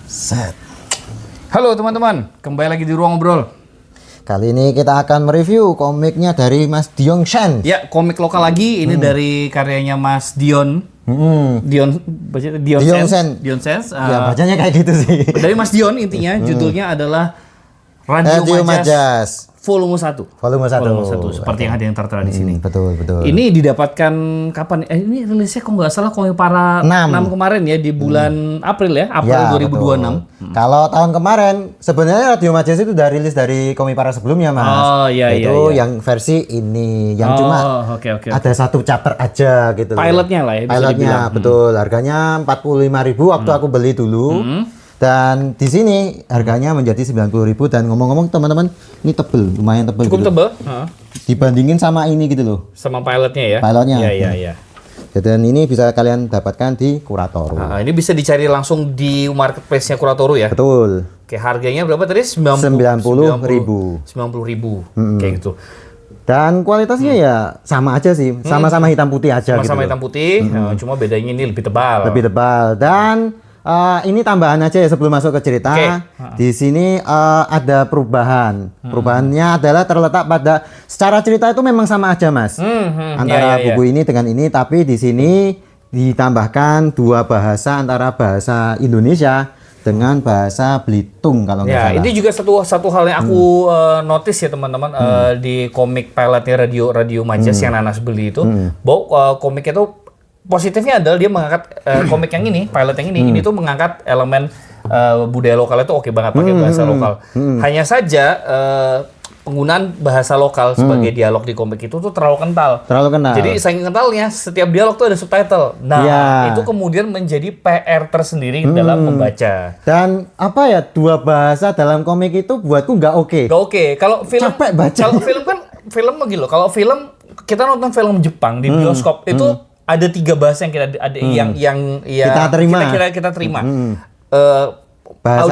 Set. Halo teman-teman, kembali lagi di Ruang Ngobrol. Kali ini kita akan mereview komiknya dari Mas Dion Shen. Ya, komik lokal lagi. Ini dari karyanya Mas Dion. Dion Shen. Ya, bacanya kayak gitu sih. Dari Mas Dion intinya, judulnya adalah Radio Majas Volume 1. Volume 1. Seperti yang ada yang tertera di sini. Betul. Ini didapatkan kapan? Ini rilisnya kok nggak salah Komipara 6 kemarin ya, di bulan April ya, April 2026. Kalau tahun kemarin sebenarnya Radio Majas itu udah rilis dari Komipara sebelumnya, Mas. Oh iya. Itu yang versi ini, yang cuma ada satu chapter aja gitu. Pilotnya lah ya. Pilotnya betul. Harganya 45.000 waktu aku beli dulu. Dan di sini harganya menjadi 90.000 dan ngomong-ngomong teman-teman, ini lumayan tebel. Cukup gitu. tebel. Dibandingin sama ini gitu loh. Sama pilotnya ya. Pilotnya. Iya. Dan ini bisa kalian dapatkan di Kuratoro. Nah, ini bisa dicari langsung di marketplace-nya Kuratoro ya. Betul. Oke, harganya berapa tadi? 90.000. 90.000. Kayak gitu. Dan kualitasnya ya sama aja sih, sama-sama hitam putih aja. Sama-sama gitu hitam putih, cuma bedanya ini lebih tebal. Lebih tebal. Dan ini tambahan aja ya sebelum masuk ke cerita. Di sini ada perubahan. Perubahannya adalah terletak pada secara cerita itu memang sama aja, Mas. Antara buku ini dengan ini, tapi di sini ditambahkan dua bahasa antara bahasa Indonesia dengan bahasa Belitung kalau nggak salah. Ini juga satu hal yang aku notice ya teman-teman di komik pilotnya Radio Majas yang Nanas beli itu, bahwa komiknya itu positifnya adalah dia mengangkat komik yang ini, pilot yang ini tuh mengangkat elemen budaya lokal itu oke banget pakai bahasa lokal. Hanya saja penggunaan bahasa lokal sebagai dialog di komik itu tuh terlalu kental. Jadi saking kentalnya setiap dialog tuh ada subtitle. Nah, itu kemudian menjadi PR tersendiri dalam membaca. Dan apa ya, dua bahasa dalam komik itu buatku nggak oke. Nggak oke. Kalau film capek baca. Kalau film kan film gitu loh. Kalau film kita nonton film Jepang di bioskop itu ada 3 bahasa yang kita yang kita terima. Bahasa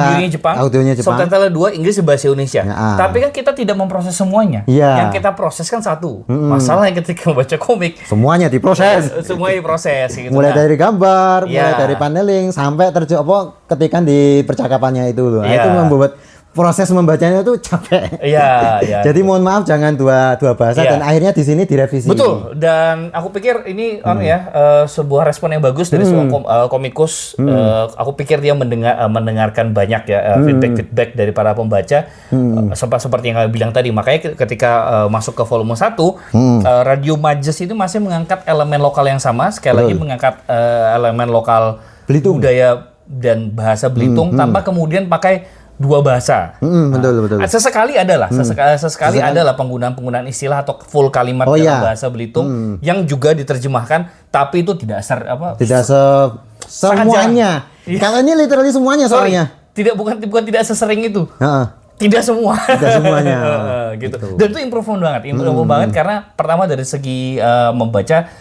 audionya Jepang, subtitle 2 Inggris bahasa Indonesia. Tapi kan kita tidak memproses semuanya. Yang kita proses kan satu. Masalahnya ketika membaca komik, semuanya diproses. Semuanya diproses gitu. Mulai dari gambar, mulai dari paneling sampai ketikan di percakapannya itu loh. Nah, itu membuat proses membacanya itu capek. Iya. Jadi mohon maaf jangan dua bahasa dan akhirnya di sini direvisi. Betul. Dan aku pikir ini sebuah respon yang bagus dari semua komikus. Aku pikir dia mendengarkan banyak ya feedback dari para pembaca. Seperti yang kalian bilang tadi. Makanya ketika masuk ke volume 1, Radio Majas itu masih mengangkat elemen lokal yang sama. Sekali lagi mengangkat elemen lokal Belitung, budaya dan bahasa Belitung tanpa kemudian pakai dua bahasa. Betul. Sesekali adalah penggunaan istilah atau full kalimat dalam bahasa Belitung yang juga diterjemahkan, tapi itu tidak semuanya. Kalau ini literally semuanya soalnya. Bukan tidak sesering itu. Tidak semua. Tidak semuanya. Gitu. Dan itu improve banget karena pertama dari segi membaca,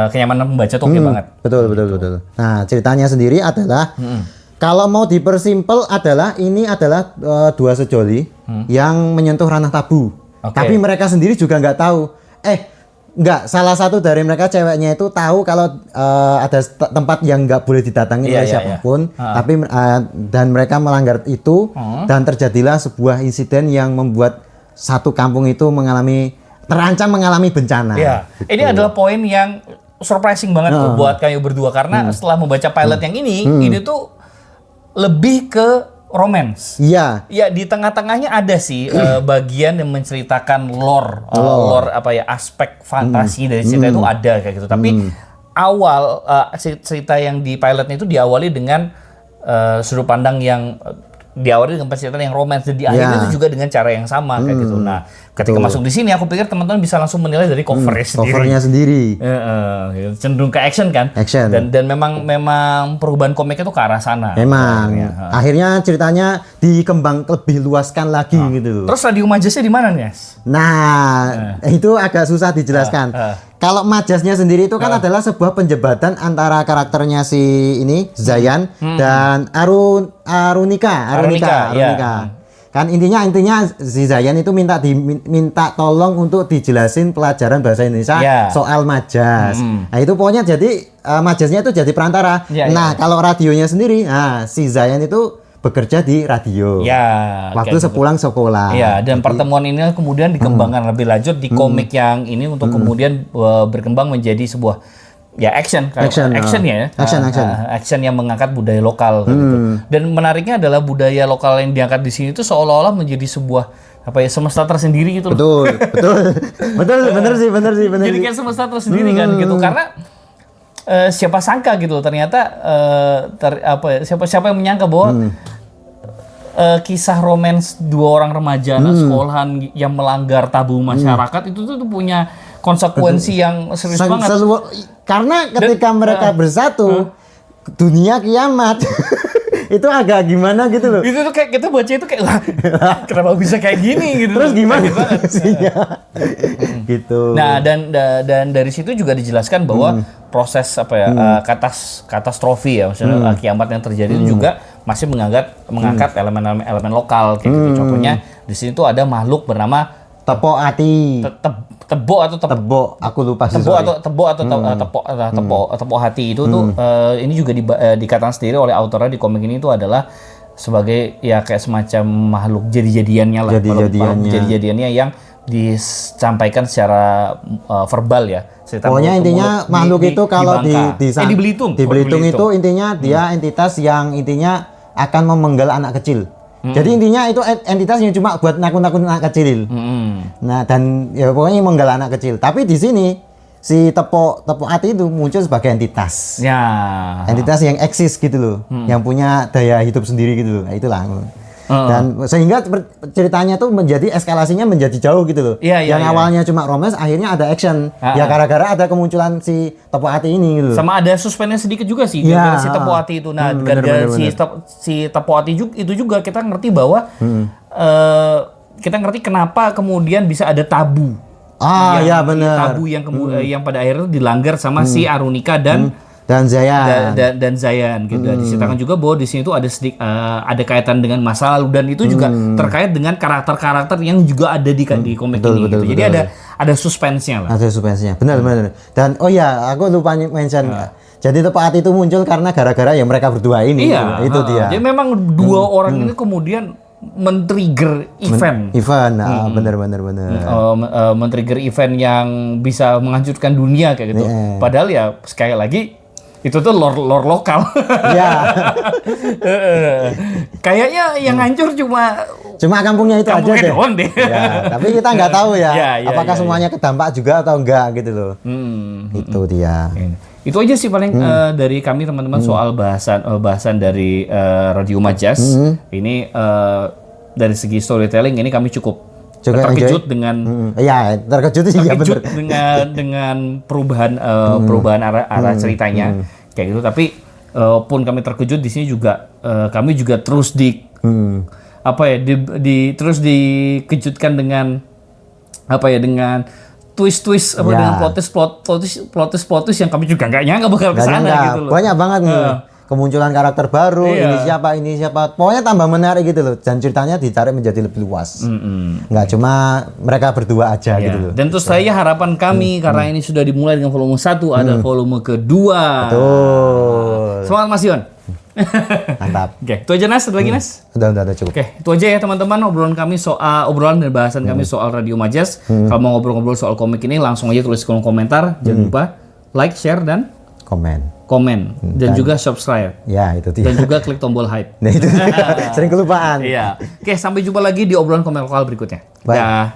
kenyamanan membaca tuh oke banget. Betul. Nah, ceritanya sendiri adalah kalau mau dipersimpel ini adalah dua sejoli yang menyentuh ranah tabu. Tapi mereka sendiri juga nggak tahu. Salah satu dari mereka ceweknya itu tahu kalau ada tempat yang nggak boleh didatangi oleh siapapun. Tapi dan mereka melanggar itu dan terjadilah sebuah insiden yang membuat satu kampung itu terancam mengalami bencana. Gitu. Ini adalah poin yang surprising banget buat kayu berdua karena setelah membaca pilot yang ini tuh lebih ke romance. Iya. Ya di tengah-tengahnya ada sih bagian yang menceritakan lore aspek fantasi dari cerita itu ada kayak gitu. Tapi awal cerita yang di pilotnya itu diawali dengan sudut pandang yang diawali dengan perceraian yang romans dan di akhirnya itu juga dengan cara yang sama kayak gitu. Nah, ketika masuk di sini aku pikir teman-teman bisa langsung menilai dari covernya sendiri. Cenderung ke action kan? Action. Dan memang perubahan komiknya tuh ke arah sana. Memang. Akhirnya ceritanya dikembang lebih luaskan lagi gitu. Terus Radio Majasnya di mana nih, Mas? Nah, itu agak susah dijelaskan. Kalau Majasnya sendiri itu kan adalah sebuah penjebatan antara karakternya si ini Zayan dan Arunika. Kan intinya si Zayan itu minta tolong untuk dijelasin pelajaran bahasa Indonesia soal Majas. Nah, itu pokoknya jadi Majasnya itu jadi perantara. Kalau radionya sendiri, si Zayan itu bekerja di radio. Ya. Waktu sepulang sekolah. Iya, dan pertemuan ini kemudian dikembangkan lebih lanjut di komik yang ini untuk kemudian berkembang menjadi sebuah ya action yang mengangkat budaya lokal gitu. Dan menariknya adalah budaya lokal yang diangkat di sini itu seolah-olah menjadi sebuah semesta tersendiri gitu. Betul. bener sih. Jadi kayak semesta tersendiri kan gitu, karena siapa sangka gitu ternyata siapa yang menyangka bahwa kisah romans dua orang remaja anak sekolahan yang melanggar tabu masyarakat itu tuh punya konsekuensi yang serius banget. Karena ketika mereka bersatu, dunia kiamat. Itu agak gimana gitu loh. Itu tuh kayak kita baca itu kayak kenapa bisa kayak gini gitu. Terus gimana sih? Gitu. Nah, dan dari situ juga dijelaskan bahwa proses katastrofi ya, maksudnya kiamat yang terjadi itu juga masih mengangkat elemen lokal kayak gitu. Contohnya di sini tuh ada makhluk bernama Tepok Ati. Tebo atau Tebo, aku lupa sih. Tepok hati itu tuh ini juga dikatakan sendiri oleh autornya di komik ini itu adalah sebagai ya kayak semacam makhluk jadi-jadiannya lah. Jadi-jadiannya yang disampaikan secara verbal ya. Pokoknya intinya makhluk itu kalau di Belitung. Di Belitung itu intinya dia entitas yang intinya akan memenggal anak kecil. Jadi intinya itu entitas yang cuma buat nakut-nakut anak kecil. Nah, dan ya pokoknya menggal anak kecil. Tapi di sini si Tepok Ati itu muncul sebagai entitas. Ya. Entitas yang eksis gitu loh, yang punya daya hidup sendiri gitu loh. Nah, itulah. Dan sehingga ceritanya tuh eskalasinya menjadi jauh gitu loh. Yang awalnya cuma romance, akhirnya ada action. Ya gara-gara ada kemunculan si Tepok Ati ini gitu. Sama ada suspense sedikit juga sih dari si Tepok Ati itu. Nah, gara-gara si Tepok Ati itu juga kita ngerti bahwa kita ngerti kenapa kemudian bisa ada tabu. Ya benar. Tabu yang yang pada akhirnya dilanggar sama si Arunika dan Zayan gitu. Diceritakan juga bahwa di sini tuh ada kaitan dengan masa lalu dan itu juga terkait dengan karakter-karakter yang juga ada di komik ini. Gitu. Jadi ada suspense-nya lah. Ada suspense-nya. Benar. Dan aku lupa mention. Jadi Tepok Ati itu muncul karena gara-gara yang mereka berdua ini. Iya, itu dia. Jadi memang dua orang ini kemudian men-trigger event. Benar. Men-trigger event yang bisa menghancurkan dunia kayak gitu. Padahal ya sekali lagi itu tuh lore lokal. Iya. Kayaknya yang hancur cuma kampungnya itu aja deh. Doang deh. Ya, tapi kita nggak tahu ya, apakah semuanya kedampak juga atau enggak gitu loh. Itu dia. Itu aja sih paling dari kami teman-teman soal bahasan dari Radio Majas. Ini dari segi storytelling ini kami cukup terkejut dengan terkejut dengan perubahan arah ceritanya kayak gitu. Tapi pun kami terkejut di sini juga kami juga terus terus dikejutkan dengan dengan twist dengan plot twist yang kami juga nggak nyangka bakal kesana gitu loh. Banyak banget nih kemunculan karakter baru, ini siapa, pokoknya tambah menarik gitu loh. Dan ceritanya ditarik menjadi lebih luas. Nggak cuma mereka berdua aja gitu loh. Dan terus saya harapan kami karena ini sudah dimulai dengan volume 1 ada volume kedua. Betul. Semangat Mas Yon. Mantap. Oke, itu aja Nas, ada lagi Nas? Udah cukup. Oke, itu aja ya teman-teman obrolan dan bahasan kami soal Radio Majas. Kalau mau ngobrol-ngobrol soal komik ini langsung aja tulis kolom komentar. Jangan lupa like, share dan komen dan juga subscribe. Ya, itu dia. Dan juga klik tombol hype. Nah, itu sering kelupaan. Iya. Oke, sampai jumpa lagi di obrolan komik lokal berikutnya. Bye.